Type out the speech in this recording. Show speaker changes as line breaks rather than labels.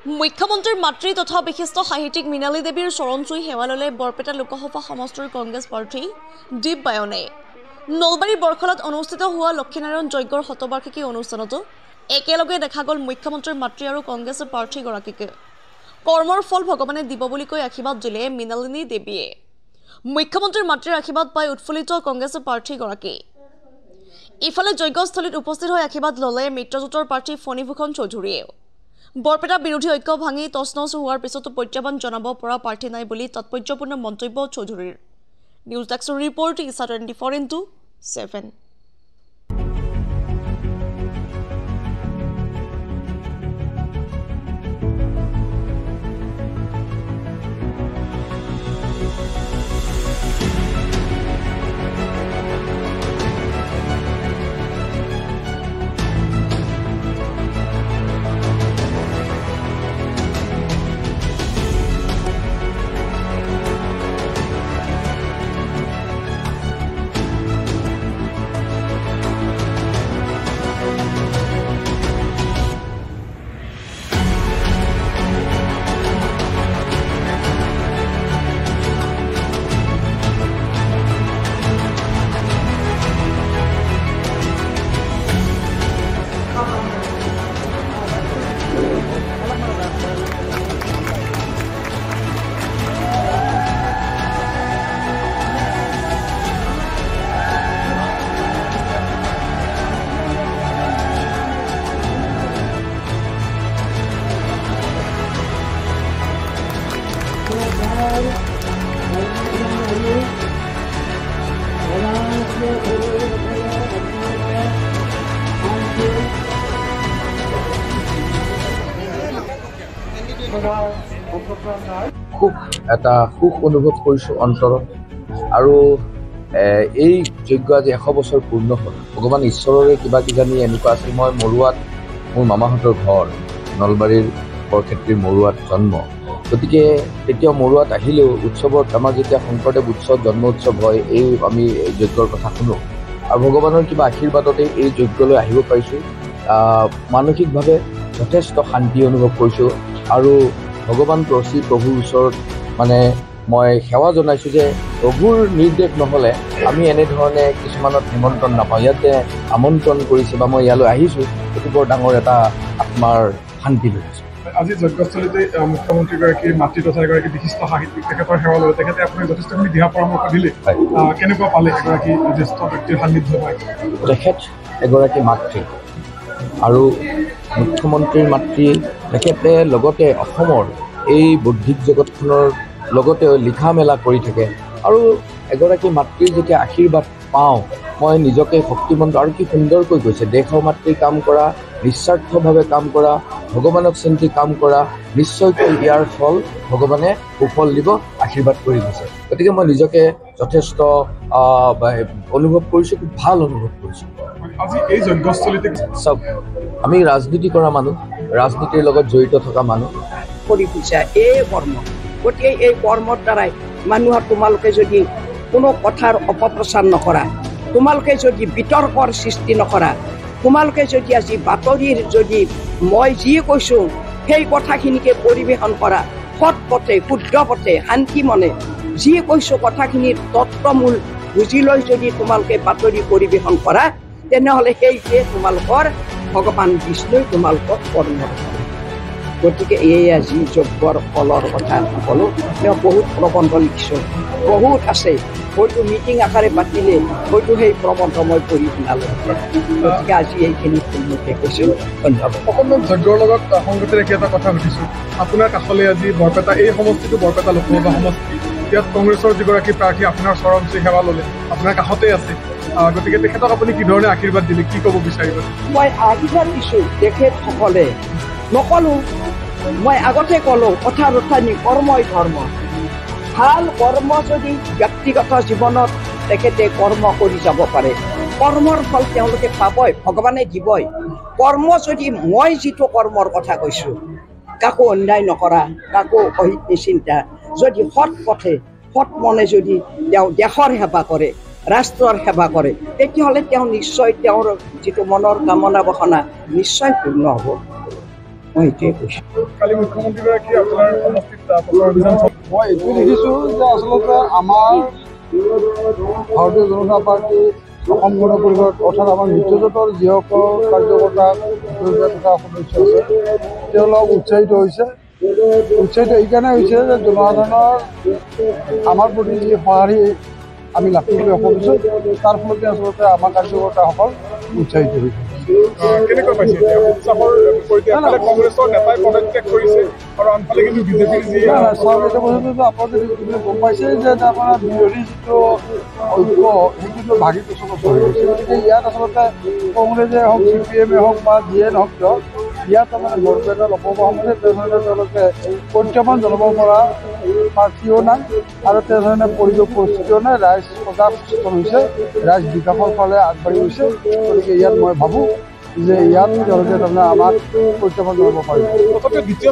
মুখ্যমন্ত্ৰীৰ মাতৃ তথা বিশিষ্ট সাহিত্যিক মৃণালী দেৱীৰ চৰণচুই সেৱা ল'লে বৰপেটা লোকসভা সমষ্টিৰ কংগ্ৰেছ প্ৰাৰ্থী দীপ বায়নে। নলবাৰী বৰখলাত অনুষ্ঠিত হোৱা লক্ষীনাৰায়ণ যজ্ঞৰ শতবাৰ্ষিকী অনুষ্ঠানতো একেলগে দেখা গ'ল মুখ্যমন্ত্ৰীৰ মাতৃ আৰু কংগ্ৰেছ প্ৰাৰ্থীগৰাকীকে। কৰ্মৰ ফল ভগৱানে দিব বুলি কৈ আশীৰ্বাদ দিলে মৃণালিনী দেৱীয়ে। মুখ্যমন্ত্ৰীৰ মাতৃৰ আশীৰ্বাদ পাই উৎফুল্লিত কংগ্ৰেছ প্ৰাৰ্থীগৰাকী। ইফালে যজ্ঞস্থলীত উপস্থিত হৈ আশীৰ্বাদ ল'লে মিত্ৰজোঁটৰ প্ৰাৰ্থী ফণীভূষণ চৌধুৰীয়ে। বৰপেটা বিৰোধী ঐক্য ভাঙি তছনছ হোৱাৰ পিছতো প্ৰত্যাহ্বান জনাব পৰা প্ৰাৰ্থী নাই বুলি তাৎপৰ্যপূৰ্ণ মন্তব্য চৌধুৰীৰ। নিউজ ডেস্কৰ ৰিপৰ্ট ইছা 24x7।
খুব এটা সুখ অনুভৱ কৰিছোঁ অন্তৰত আৰু এই যজ্ঞ আজি 100 বছৰ পূৰ্ণ হ'ল। ভগৱান ঈশ্বৰৰে কিবা কিজানি এনেকুৱা আছিল। মই মৰুৱাত মোৰ মামাহঁতৰ ঘৰ নলবাৰীৰ বৰক্ষেত্ৰীৰ মৰুৱাত জন্ম, গতিকে তেতিয়া মৰুৱাত আহিলেও উৎসৱত আমাৰ যেতিয়া শংকৰদেৱ উৎসৱ জন্ম উৎসৱ হয় এই আমি যজ্ঞৰ কথা শুনো আৰু ভগৱানৰ কিবা আশীৰ্বাদতে এই যজ্ঞলৈ আহিব পাৰিছোঁ। মানসিকভাৱে যথেষ্ট শান্তি অনুভৱ কৰিছোঁ আৰু ভগৱান প্ৰভুৰ ওচৰত মানে মই সেৱা জনাইছোঁ যে প্ৰভুৰ নিৰ্দেশ নহ'লে আমি এনেধৰণে কিছুমানত নিমন্ত্ৰণ নাপাওঁ। ইয়াতে আমন্ত্ৰণ কৰিছে বা মই ইয়ালৈ আহিছোঁ, এইটো বৰ ডাঙৰ এটা আত্মাৰ শান্তি লৈছোঁ।
আজি যজ্ঞস্থলীতে মুখ্যমন্ত্ৰীগৰাকীৰ মাতৃ তথা এগৰাকী বিশিষ্ট সাহিত্যিক তেখেতৰ সেৱা ল'লে। তেখেতে আপোনাক যথেষ্টখিনি দিহা পৰামৰ্শ দিলে, কেনেকুৱা পালে এগৰাকী জ্যেষ্ঠ ব্যক্তিৰ সান্নিধ্য পায়?
তেখেত এগৰাকী মাতৃ আৰু মুখ্যমন্ত্ৰীৰ মাতৃ। তেখেতে লগতে অসমৰ এই বৌদ্ধিক জগতখনৰ লগতে লিখা মেলা কৰি থাকে আৰু এগৰাকী মাতৃৰ যেতিয়া আশীৰ্বাদ পাওঁ মই নিজকে শক্তিমন্ত আৰু কি সুন্দৰকৈ কৈছে, দেশৰ মাতৃৰ কাম কৰা, নিস্বাৰ্থভাৱে কাম কৰা, ভগৱানক চিন্তি কাম কৰা, নিশ্চয়কৈ ইয়াৰ ফল ভগৱানে সুফল দিব, আশীৰ্বাদ কৰি গৈছে। গতিকে মই নিজকে যথেষ্ট অনুভৱ কৰিছোঁ, খুব ভাল অনুভৱ কৰিছোঁ।
আজি এই যজ্ঞস্থলীতে
চব আমি ৰাজনীতি কৰা মানুহ, ৰাজনীতিৰ লগত জড়িত থকা মানুহ
কৰি ফুৰিছা এই কৰ্ম। গতিকে এই কৰ্মৰ দ্বাৰাই মানুহৰ তোমালোকে যদি কোনো কথাৰ অপপ্ৰচাৰ নকৰা, তোমালোকে যদি বিতৰ্কৰ সৃষ্টি নকৰা, তোমালোকে যদি আজি বাতৰিৰ যদি মই যি কৈছোঁ সেই কথাখিনিকে পৰিৱেশন কৰা, সৎ পথে শুদ্ধ পথে শান্তি মনে যি কৈছোঁ কথাখিনিৰ তত্ত্বমূল বুজি লৈ যদি তোমালোকে বাতৰি পৰিৱেশন কৰা, তেনেহ'লে সেইটোৱে তোমালোকৰ ভগৱান বিষ্ণুই তোমালোকক কৰ্ম কৰে। গতিকে এই আজি যজ্ঞৰ ফলৰ কথা ক'লোঁ। তেওঁ বহুত প্ৰবন্ধ লিখিছোঁ, বহুত আছে, হয়তো মিটিং আকাৰে পাতিলে হয়তো সেই প্ৰবন্ধ মই পঢ়ি শুনালোঁ। গতিকে আজি এইখিনি মুখে কৈছোঁ। ধন্যবাদ।
অকণমান যজ্ঞৰ লগত সংগতি ৰাখি এটা কথা সুধিছোঁ। আপোনাৰ কাষলৈ আজি বৰপেটা, এই সমষ্টিটো বৰপেটা লোকসভা সমষ্টি, ইয়াত কংগ্ৰেছৰ যিগৰাকী প্ৰাৰ্থী আপোনাৰ চৰণচুই সেৱা ল'লে, আপোনাৰ কাষতে আছে, গতিকে তেখেতক আপুনি কি ধৰণে আশীৰ্বাদ দিলে, কি ক'ব বিচাৰিব?
মই আশীৰ্বাদ দিছোঁ তেখেতসকলে নকলোঁ, মই আগতে ক'লোঁ কথা ৰথানি কৰ্মই ধৰ্ম। ভাল কৰ্ম যদি ব্যক্তিগত জীৱনত তেখেতে কৰ্ম কৰি যাব পাৰে, কৰ্মৰ ফল তেওঁলোকে পাবই, ভগৱানে দিবই। কৰ্ম যদি মই যিটো কৰ্মৰ কথা কৈছোঁ, কাকো অন্যায় নকৰা, কাকো অহিত নিচিন্তা, যদি সৎ পথে সৎ মনে যদি তেওঁ দেশৰ সেৱা কৰে, ৰাষ্ট্ৰৰ সেৱা কৰে, তেতিয়াহ'লে তেওঁ নিশ্চয় তেওঁৰ যিটো মনৰ কামনা বাসনা নিশ্চয় পূৰ্ণ হ'ব। মই সেইটোৱে কৈছোঁ।
কালি মুখ্যমন্ত্ৰীগৰাকী আপোনাৰ সমষ্টিত প্ৰচাৰ অভিযান
মই এইটো দেখিছোঁ যে আচলতে আমাৰ ভাৰতীয় জনতা পাৰ্টি অসম গণ পৰিষদ অৰ্থাৎ আমাৰ মিত্ৰজোঁটৰ যিসকল কাৰ্যকৰ্তা থকা সদস্য আছে তেওঁলোক উৎসাহিত হৈছে। উৎসাহিত এইকাৰণে হৈছে যে জনসাধাৰণৰ আমাৰ প্ৰতি যি সঁহাৰি আমি লাভ কৰিবলৈ সক্ষম হৈছোঁ তাৰ ফলতে আচলতে আমাৰ কাৰ্যকৰ্তাসকল উৎসাহিত হৈছে।
কেনেকৈ পাইছে এতিয়া উৎসাহৰ বিপৰীতে এফালে কংগ্ৰেছৰ নেতাই পদত্যাগ কৰিছে আৰু আনফালে কিন্তু বিজেপিৰ যি
চাওক এটা বস্তুটো আপোনালোকে গম পাইছে যে আমাৰ বিৰোধী যিটো ঐক্য সেইটো ভাগি পিছলৈ হৈ গৈছে। গতিকে ইয়াত আচলতে কংগ্ৰেছে হওক CPM-এ হওক বা যিয়ে নহওক কিয় ইয়াত তাৰমানে বৰপেটা লোকসভা সমষ্টিত তেনেধৰণে তেওঁলোকে প্ৰত্যাহ্বান জনাব পৰা প্ৰাৰ্থীও নাই আৰু তেনেধৰণে পৰিৱেশ পৰিস্থিতিও নাই। ৰাইজ সজাগ সচেতন হৈছে, ৰাইজ বিকাশৰ ফালে আগবাঢ়ি গৈছে। গতিকে ইয়াত মই ভাবোঁ যে ইয়াত তেওঁলোকে তাৰমানে আমাক প্ৰত্যাহ্বান জনাব পাৰিব।
তথাপিও দ্বিতীয়